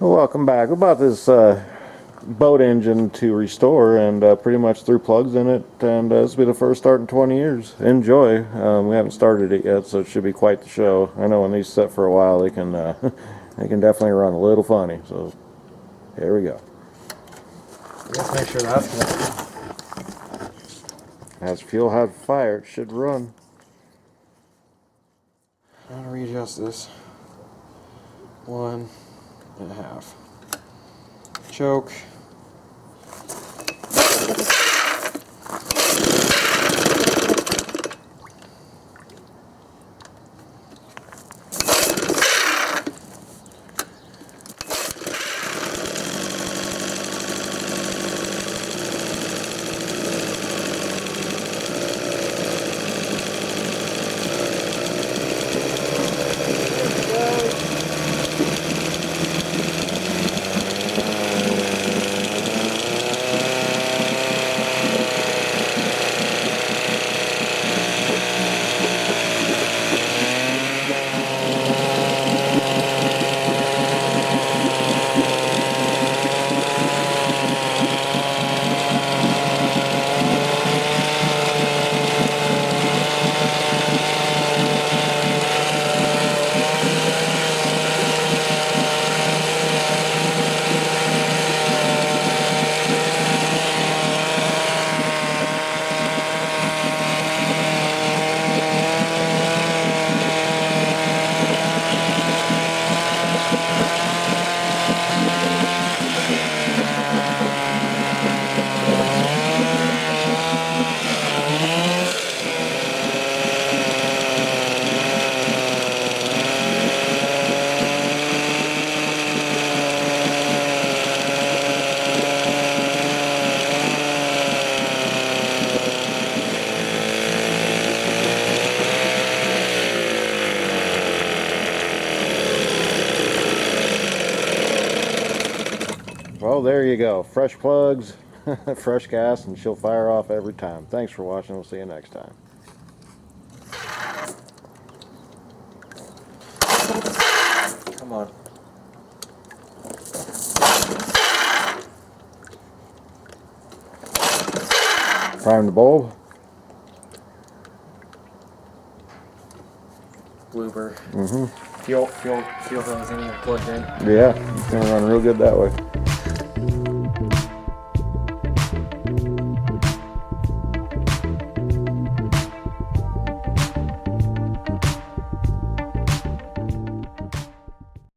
Welcome back. We bought this boat engine to restore and pretty much threw plugs in it, and this will be the first start in 20 years. Enjoy. We haven't started it yet, so it should be quite the show. I know when these sit for a while, they can they can definitely run a little funny. So here we go. Let's make sure that's connected. As fuel had fire, it should run. I'm gonna readjust this. 1.5. Choke. Well, there you go. Fresh plugs, fresh gas, and she'll fire off every time. Thanks for watching. We'll see you next time. Come on. Prime the bulb. Blooper. Mm-hmm. Fuel hose in here plugged in. Yeah, it's gonna run real good that way.